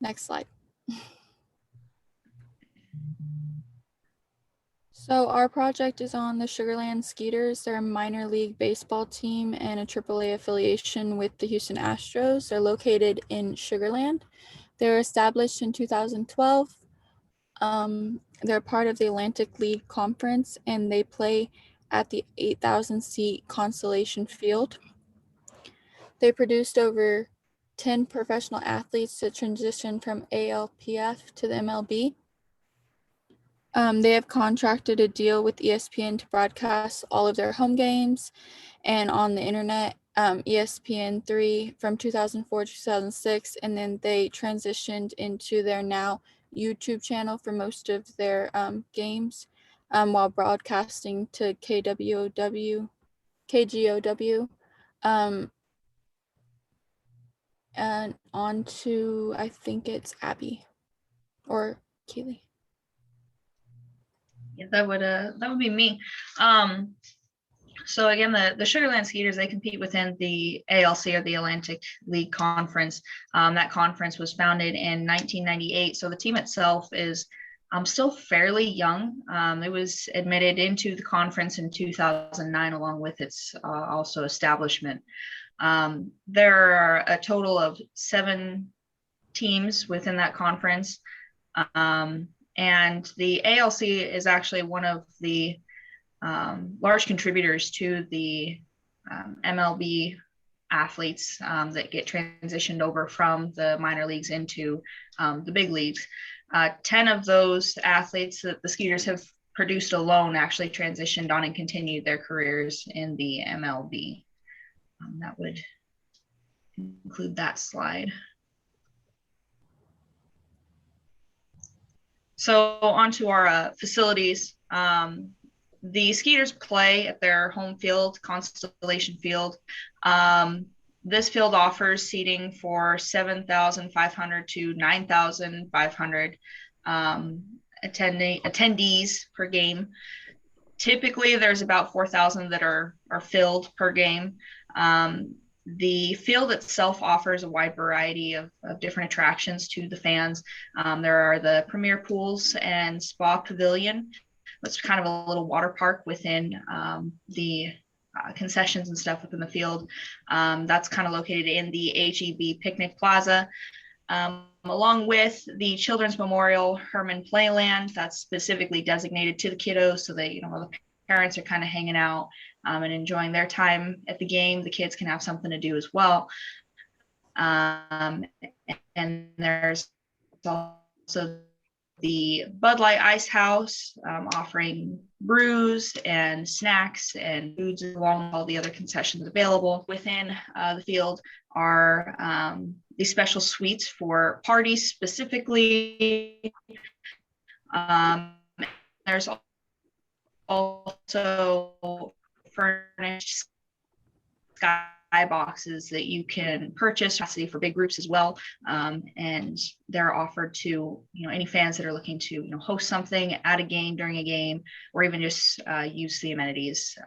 Next slide. So our project is on the Sugar Land Skeeters. They're a minor league baseball team and a AAA affiliation with the Houston Astros. They're located in Sugar Land. They were established in 2012. They're part of the Atlantic League Conference, and they play at the 8,000 seat Constellation Field. They produced over 10 professional athletes to transition from ALPF to the MLB. They have contracted a deal with ESPN to broadcast all of their home games and on the internet, ESPN3 from 2004 to 2006, and then they transitioned into their now YouTube channel for most of their games while broadcasting to KGOW, and on to, I think it's Abby or Keely. Yeah, that would be me. So again, the Sugar Land Skeeters, they compete within the ALC, or the Atlantic League Conference. That conference was founded in 1998. So the team itself is still fairly young. It was admitted into the conference in 2009, along with its also establishment. There are a total of 7 teams within that conference. And the ALC is actually one of the large contributors to the MLB athletes that get transitioned over from the minor leagues into the big leagues. 10 of those athletes that the Skeeters have produced alone actually transitioned on and continued their careers in the MLB. That would include that slide. So on to our facilities. The Skeeters play at their home field, Constellation Field. This field offers seating for 7,500 to 9,500 attendees per game. Typically, there's about 4,000 that are filled per game. The field itself offers a wide variety of different attractions to the fans. There are the premier pools and spa pavilion. It's kind of a little water park within the concessions and stuff within the field. That's kind of located in the HEB Picnic Plaza, along with the Children's Memorial Herman Playland. That's specifically designated to the kiddos so that, the parents are kind of hanging out and enjoying their time at the game. The kids can have something to do as well. And there's also the Bud Light Ice House, offering brews and snacks and foods along with all the other concessions available. Within the field are these special suites for parties specifically. There's also furnished sky boxes that you can purchase for big groups as well, and they're offered to any fans that are looking to host something at a game, during a game, or even just use the amenities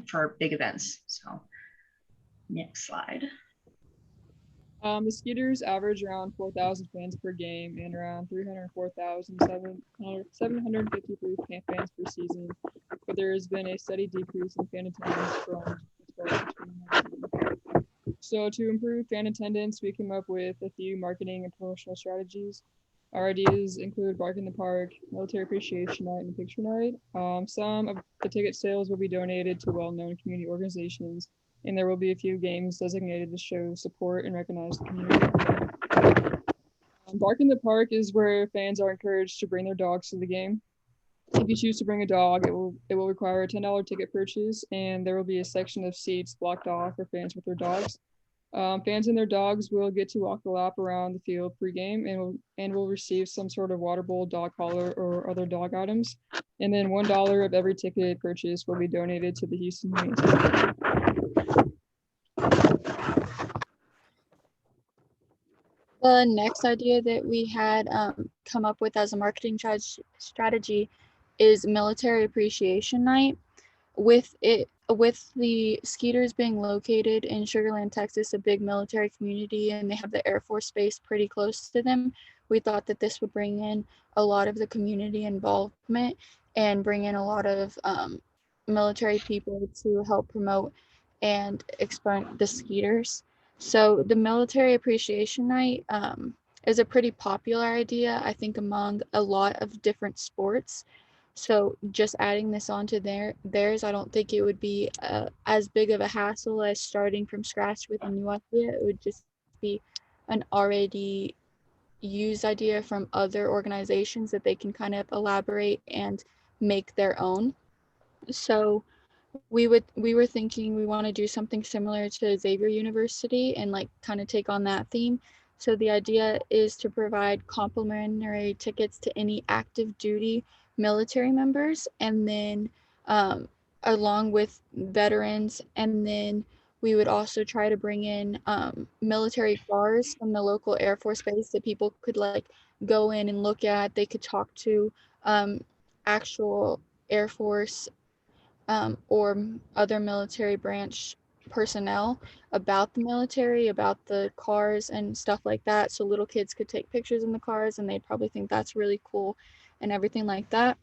for big events. So next slide. The Skeeters average around 4,000 fans per game and around 304,753 fans per season, but there has been a steady decrease in fan attendance from 2019. So to improve fan attendance, we came up with a few marketing and promotional strategies. Our ideas include Bark in the Park, Military Appreciation Night, and Picture Night. Some of the ticket sales will be donated to well-known community organizations, and there will be a few games designated to show support and recognize the community. Bark in the Park is where fans are encouraged to bring their dogs to the game. If you choose to bring a dog, it will require a $10 ticket purchase, and there will be a section of seats blocked off for fans with their dogs. Fans and their dogs will get to walk the lap around the field pregame and will receive some sort of water bowl, dog collar, or other dog items. And then $1 of every ticket purchase will be donated to the Houston Humane Society. The next idea that we had come up with as a marketing strategy is Military Appreciation Night. With it with the Skeeters being located in Sugar Land, Texas, a big military community, and they have the Air Force Base pretty close to them, we thought that this would bring in a lot of the community involvement and bring in a lot of military people to help promote and expand the Skeeters. So the Military Appreciation Night is a pretty popular idea, I think, among a lot of different sports. So just adding this onto theirs, I don't think it would be as big of a hassle as starting from scratch with a new idea. It would just be an already used idea from other organizations that they can kind of elaborate and make their own. So we were thinking we want to do something similar to Xavier University and like kind of take on that theme. So the idea is to provide complimentary tickets to any active duty military members, and then along with veterans, and then we would also try to bring in military cars from the local Air Force Base that people could like go in and look at. They could talk to actual Air Force or other military branch personnel about the military, about the cars and stuff like that. So little kids could take pictures in the cars and they'd probably think that's really cool and everything like that.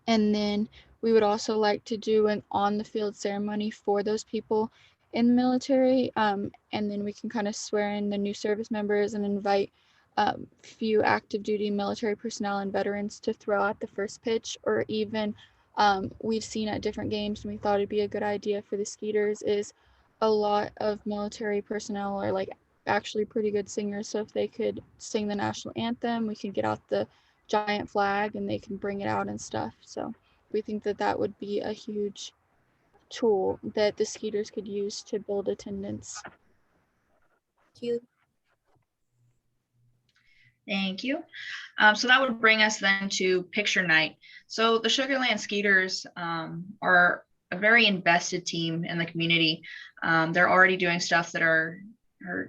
And then we would also like to do an on the field ceremony for those people in the military. And then we can kind of swear in the new service members and invite few active duty military personnel and veterans to throw out the first pitch, or even we've seen at different games, and we thought it'd be a good idea for the Skeeters is a lot of military personnel are like actually pretty good singers. So if they could sing the national anthem, we could get out the giant flag and they can bring it out and stuff. So we think that that would be a huge tool that the Skeeters could use to build attendance. Keely? Thank you. So that would bring us then to picture night. So the Sugar Land Skeeters are a very invested team in the community. They're already doing stuff that are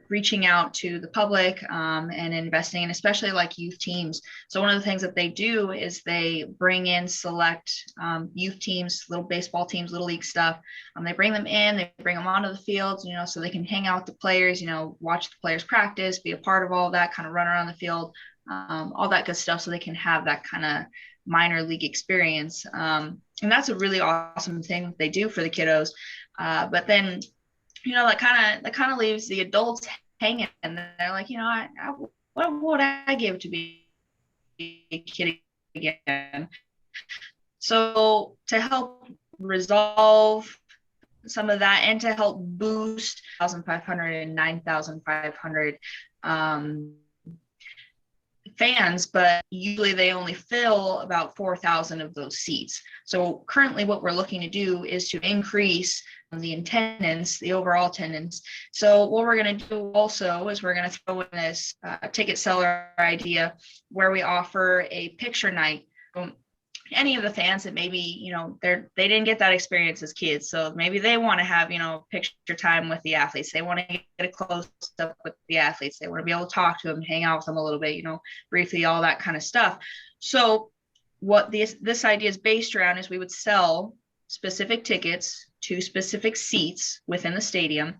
reaching out to the public and investing in, especially like youth teams. So one of the things that they do is they bring in select youth teams, little baseball teams, little league stuff. They bring them in, they bring them onto the fields, you know, so they can hang out with the players, you know, watch the players practice, be a part of all that, kind of run around the field, all that good stuff, so they can have that kind of minor league experience. And that's a really awesome thing that they do for the kiddos. But then, you know, that kind of leaves the adults hanging, and they're like, you know, what would I give to be a kid again? So to help resolve some of that and to help boost 1,500 and 9,500 fans, but usually they only fill about 4,000 of those seats. So currently what we're looking to do is to increase the attendance, the overall attendance. So what we're going to do also is we're going to throw in this ticket seller idea where we offer a picture night. Any of the fans that maybe, you know, they didn't get that experience as kids, so maybe they want to have, you know, picture time with the athletes. They want to get a close up with the athletes. They want to be able to talk to them, hang out with them a little bit, you know, briefly, all that kind of stuff. So what this idea is based around is we would sell specific tickets to specific seats within the stadium.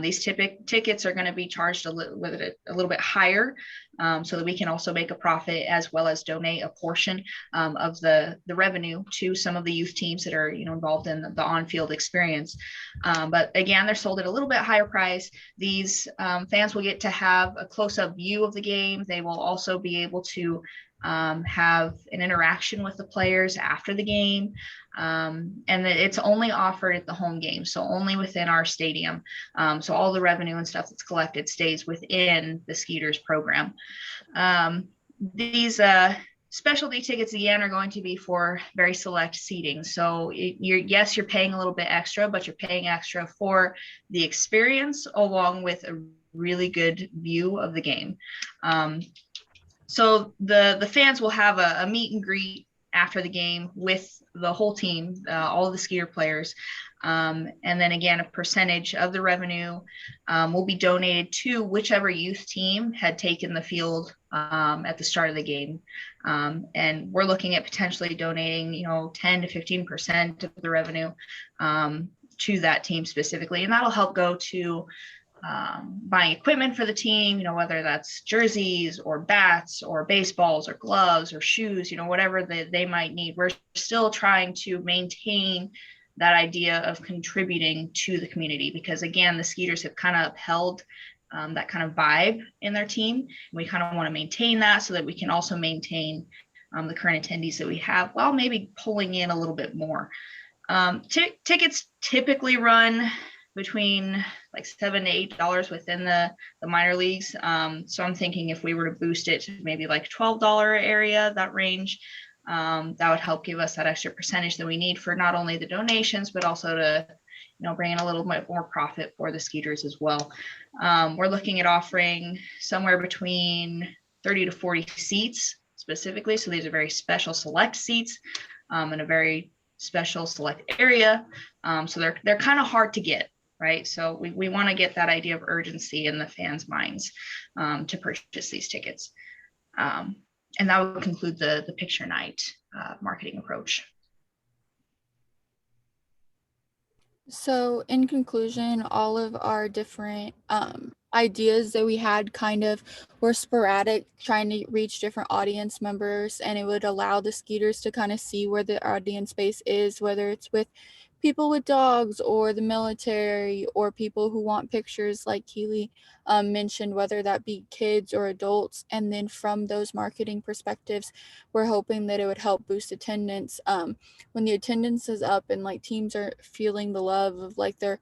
These tickets are going to be charged a little bit higher, so that we can also make a profit as well as donate a portion of the revenue to some of the youth teams that are, you know, involved in the on-field experience. But again, they're sold at a little bit higher price. These fans will get to have a close-up view of the game. They will also be able to have an interaction with the players after the game. And it's only offered at the home game, so only within our stadium. So all the revenue and stuff that's collected stays within the Skeeters program. These specialty tickets, again, are going to be for very select seating. So you're paying a little bit extra, but you're paying extra for the experience along with a really good view of the game. So the fans will have a meet and greet after the game with the whole team, all of the Skeeter players. And then again, a percentage of the revenue will be donated to whichever youth team had taken the field at the start of the game. And we're looking at potentially donating, 10 to 15% of the revenue to that team specifically. And that'll help go to buying equipment for the team, whether that's jerseys or bats or baseballs or gloves or shoes, whatever they might need. We're still trying to maintain that idea of contributing to the community, because again, the Skeeters have kind of upheld that kind of vibe in their team. We kind of want to maintain that so that we can also maintain the current attendees that we have, while maybe pulling in a little bit more. Tickets typically run between like $7 to $8 within the minor leagues. So I'm thinking if we were to boost it to maybe like $12 area, that range, that would help give us that extra percentage that we need for not only the donations, but also to, bring in a little bit more profit for the Skeeters as well. We're looking at offering somewhere between 30 to 40 seats specifically. So these are very special select seats in a very special select area. So they're kind of hard to get, right? So we want to get that idea of urgency in the fans' minds to purchase these tickets. And that would conclude the picture night marketing approach. So in conclusion, all of our different ideas that we had kind of were sporadic, trying to reach different audience members, and it would allow the Skeeters to kind of see where the audience base is, whether it's with people with dogs or the military or people who want pictures like Keely mentioned, whether that be kids or adults. And then from those marketing perspectives, we're hoping that it would help boost attendance. When the attendance is up and like teams are feeling the love of like their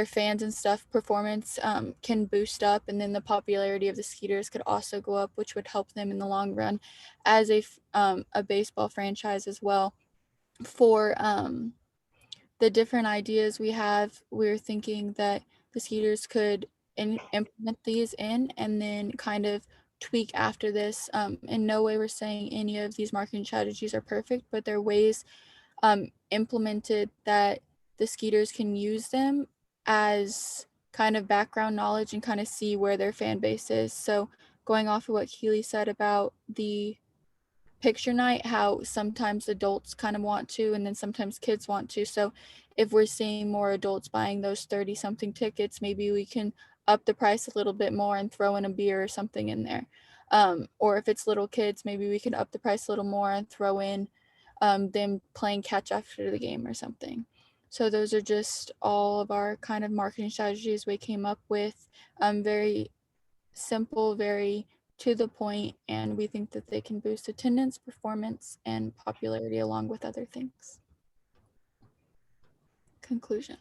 fans and stuff, performance can boost up, and then the popularity of the Skeeters could also go up, which would help them in the long run as a baseball franchise as well. For the different ideas we have, we're thinking that the Skeeters could implement these in and then kind of tweak after this. In no way we're saying any of these marketing strategies are perfect, but they're ways implemented that the Skeeters can use them as kind of background knowledge and kind of see where their fan base is. So going off of what Keely said about the picture night, how sometimes adults kind of want to and then sometimes kids want to. So if we're seeing more adults buying those 30 something tickets, maybe we can up the price a little bit more and throw in a beer or something in there. Or if it's little kids, maybe we can up the price a little more and throw in them playing catch after the game or something. So those are just all of our kind of marketing strategies we came up with. Very simple, very to the point, and we think that they can boost attendance, performance, and popularity along with other things. Conclusion.